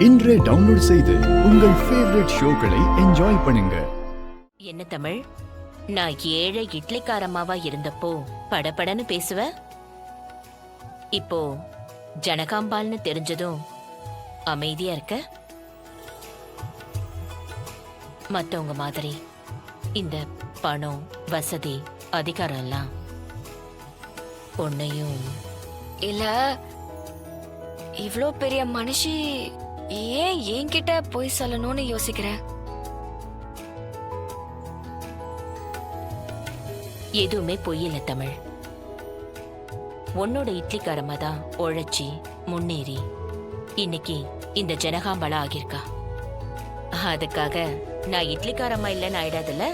இன்றே டவுன்லோட் செய்து உங்கள் ஃபேவரட் ஷோக்களை என்ஜாய் பண்ணுங்க. என்ன தமிழ், நான் ஏழை இட்லிக்காரம்மாவா இருந்தப்போ படபடன்னு பேசுவ. இப்போ ஜனகாம்பால்னு தெரிஞ்சதும் அமைதியா இருக்க. மத்தவங்க மாதிரி இந்த பணம், வசதி, அதிகாரம் எல்லாம் ஒன்னையும் இல்ல. இவ்ளோ பெரிய மனுஷி ஏன் என்கிட்ட போய் சொல்லணும்னு யோசிக்கிறேன். எதுவுமே பொய்யில்ல தமிழ். உன்னோட இட்லிக்காரமா தான் உழைச்சி முன்னேறி இன்னைக்கு இந்த ஜனகாம்பலா ஆகியிருக்கா. அதுக்காக நான் இட்லிக்காரமா இல்லைன்னு ஆயிடாதுல்ல.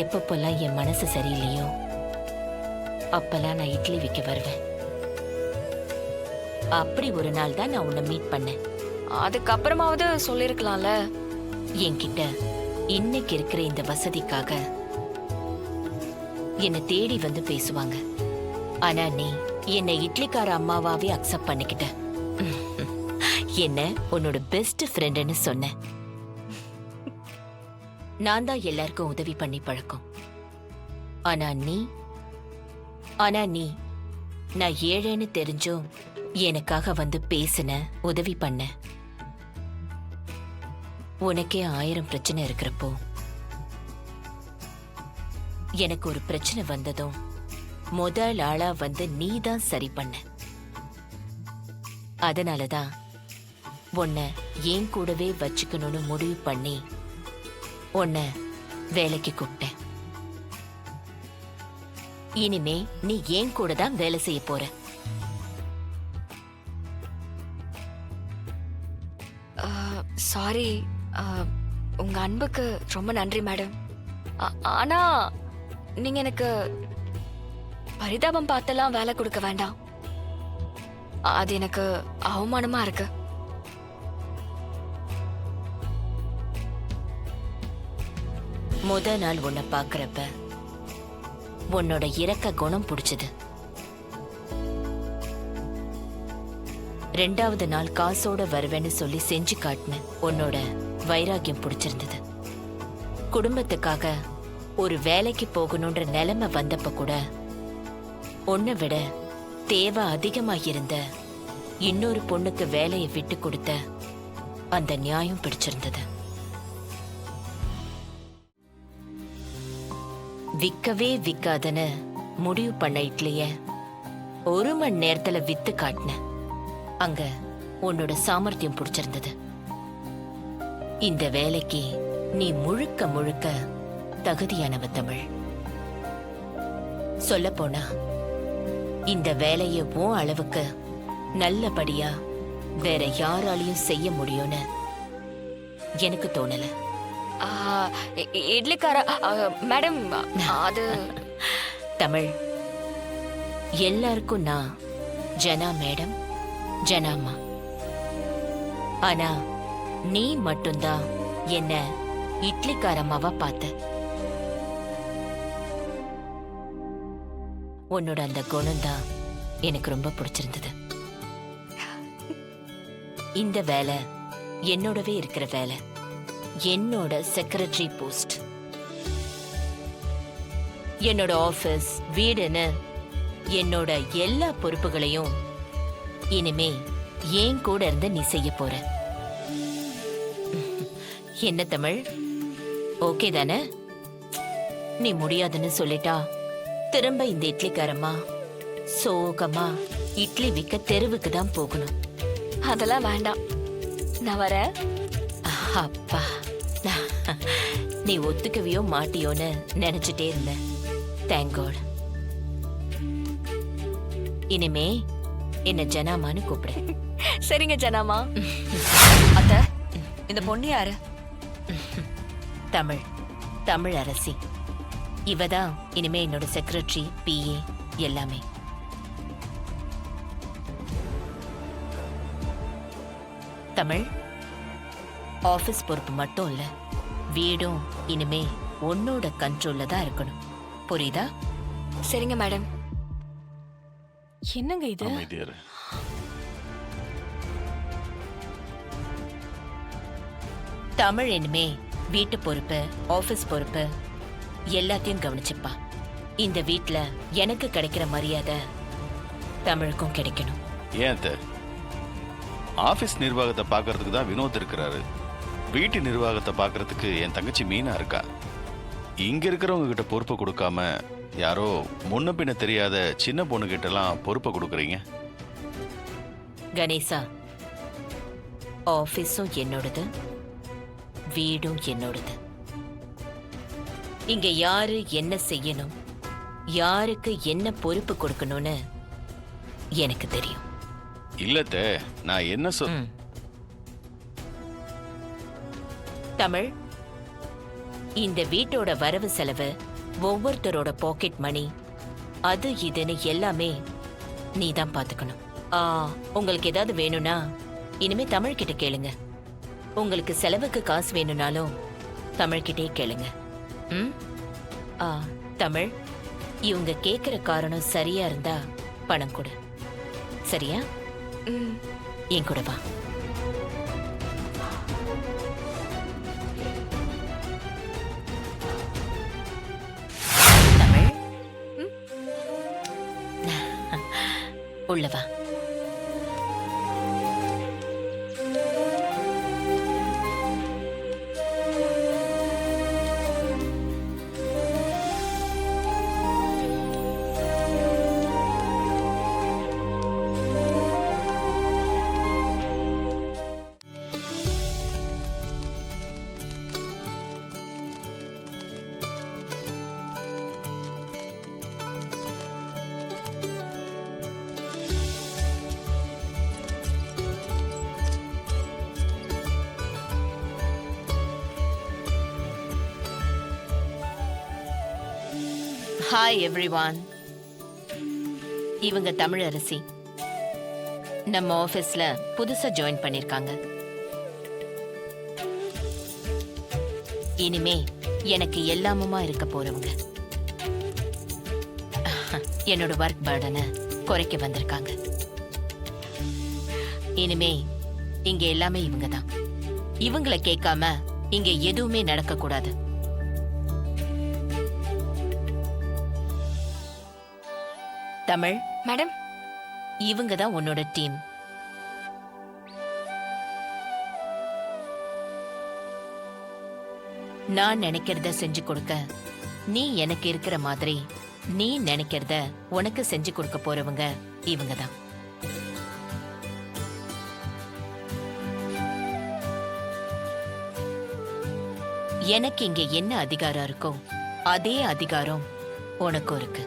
எப்பப்பெல்லாம் என் மனசு சரியில்லையோ அப்பெல்லாம் நான் இட்லி விற்க வருவேன். அப்படி ஒரு நாள் தான் நான் உன்னை மீட் பண்ணேன். அதுக்கப்புறமாவது சொல்லிருக்கலாம்ல. என்கிட்ட இன்னைக்கு இருக்கிற இந்த வசதிக்காக என்னை தேடி வந்து பேசுவாங்க. ஆனா நீ என்னை இட்லிக்கார அம்மாவாவே அக்செப்ட் பண்ணிக்கிட்ட. என்ன உன்னோட பெஸ்ட் ஃப்ரெண்டுன்னு சொன்ன. நான் தான் எல்லாருக்கும் உதவி பண்ணி பழக்கம். ஆனா நீ நான் ஏழைன்னு தெரிஞ்சும் எனக்காக வந்து பேசின, உதவி பண்ண. உனக்கே 1000 பிரச்சனை இருக்கிறப்போ எனக்கு ஒரு பிரச்சனை வந்ததும் முதல் ஆளா வந்து நீ தான் சரி பண்ண. அதனாலதான் உன்னை என் கூடவே வச்சுக்கணும்னு முடிவு பண்ணி உன்னை வேலைக்கு கூப்பிட்டேன். இனிமே நீ ஏன் கூட தான் வேலை செய்ய போற. சாரி, உங்க அன்புக்கு ரொம்ப நன்றி மேடம். ஆனா நீங்க எனக்கு பரிதாபம் பார்த்தெல்லாம் வேலை கொடுக்க வேண்டாம். அது எனக்கு அவமானமா இருக்கு. முத நாள் உன்னை பாக்குறப்ப உன்னோட இரக்க குணம் பிடிச்சது. 2வது நாள் காசோட வருவேன்னு சொல்லி செஞ்சு காட்டின உன்னோட வைராக்கியம் பிடிச்சிருந்தது. குடும்பத்துக்காக ஒரு வேலைக்கு போகணுன்ற நிலைமை வந்தப்ப கூட உன்னை விட தேவை அதிகமாயிருந்த இன்னொரு பொண்ணுக்கு வேலையை விட்டு கொடுத்த அந்த நியாயம் பிடிச்சிருந்தது. விக்கவே விக்காதன்னு முடிவு பண்ண இட்லிய 1 மணி நேரத்துல வித்து காட்டின. அங்க உன்னோட சாமர்த்தியம் பிடிச்சிருந்தது. இந்த வேலைக்கு நீ முழுக்க முழுக்க தகுதியானவ தமிழ். சொல்ல போனா இந்த வேலைய உன் அளவுக்கு நல்லபடியா வேற யாராலையும் செய்ய முடியும்னு எனக்கு தோணல. இட்லிக்கார மேடம், அது தமிழ், எல்லாருக்கும் நான் ஜனா மேடம், ஜனாமா. ஆனா நீ மட்டும்தான் என்ன இட்லிக்காரம்மாவா பார்த்த. உன்னோட அந்த குணம்தான் எனக்கு ரொம்ப பிடிச்சிருந்தது. இந்த வேலை என்னோடவே இருக்கிற வேலை, என்னோட செக்ரட்டரி போஸ்ட். என்னோட ஆபீஸ், வீடுன்னு என்னோட எல்லா பொறுப்புகளையும் இனிமே ஏன் கூட இருந்து நீ செய்ய போற. என்ன தமிழ், ஓகே தானே? நீ முடியாதுன்னு சொல்லிட்டா திரும்ப இந்த இட்லிக்காரம்மா சோகமா இட்லி விற்க தெருவுக்கு தான் போகணும். அதெல்லாம் வேண்டாம், நான் வரேன். அப்பா, நீ ஒத்துக்கவியோ மாட்டியோன்னு நினைச்சிட்டே இருந்த. Thank God. இனிமே என்ன ஜனாமான்னு கூப்பிடு. சரிங்க ஜனாமா. அத்த, இந்த பொண்ணு யாரு? தமிழ், தமிழ் அரசி. இவதான் இனிமே என்னோட செக்ரட்டரி, PA எல்லாமே. தமிழ், ஆபீஸ் பொறுப்பு மட்டும் இல்ல, வீடும் இனிமே உன்னோட கண்ட்ரோல்ல தான் இருக்கணும். புரியுதா? சரிங்க மேடம். என்னங்க இது? அமைதியா இரு. தமிழ் இனிமே வீட்டு பொறுப்பு, ஆபீஸ் பொறுப்பு எல்லாத்தையும் கவனிச்சுப்பா. இந்த வீட்ல எனக்கு கிடைக்கிற மரியாதை தமிழுக்கும் கிடைக்கணும். ஏன் அத்தை? ஆபீஸ் நிர்வாகத்தை பார்க்கறதுக்கு தான் வினோத் இருக்கிறாரு. வீட்டு நிர்வாகத்தை பார்க்கறதுக்கு என் தங்கச்சி மீனா இருக்கா. இங்க இருக்கிறவங்க கிட்ட பொறுப்பை கொடுக்காம யாரோ முன்ன பின்ன தெரியாத சின்ன பொண்ணுகிட்டலாம் பொறுப்பை கொடுக்குறீங்க. கணேசா, ஆபீஸும் என்னோடது, வீடும் என்னோடது. இங்க யாரு என்ன செய்யணும், யாருக்கு என்ன பொறுப்பு கொடுக்கணும்னு எனக்கு தெரியும். இல்லத்த, நான் என்ன ம். தமிழ், இந்த வீட்டோட வரவு செலவு, ஒவ்வொருத்தரோட பாக்கெட் மணி, அது இதுன்னு எல்லாமே நீ தான் பாத்துக்கணும். உங்களுக்கு ஏதாவது வேணும்னா இனிமே தமிழ் கிட்ட கேளுங்க. உங்களுக்கு செலவுக்கு காசு வேணும்னாலும் தமிழ்கிட்டே கேளுங்க. ம்? தமிழ், இவங்க கேக்குற காரணம் சரியா இருந்தா பணம் கொடு. சரியா? ம். என் கூட வா. தமிழ், உள்ள வா. Hi everyone. இவங்க தமிழரசி. நம்ம ஆபீஸ்ல புதுசா ஜாயின் பண்ணிருக்காங்க. இனிமே எனக்கு எல்லாமுமா இருக்க போறவங்க. என்னோட ஒர்க் பர்டனை குறைக்க வந்திருக்காங்க. இனிமே இங்க எல்லாமே இவங்க தான். இவங்கள கேட்காம இங்க எதுவுமே நடக்க கூடாது. தமிழ் மேடம், இவங்க தான் உன்னோட டீம். நான் நினைக்கிறத செஞ்சு கொடுக்க, நீ எனக்கு இருக்கிற மாதிரி நீ நினைக்கிறத உனக்கு செஞ்சு கொடுக்க போறவங்க இவங்க தான். எனக்கு இங்க என்ன அதிகாரம் இருக்கோ அதே அதிகாரம் உனக்கும் இருக்கு.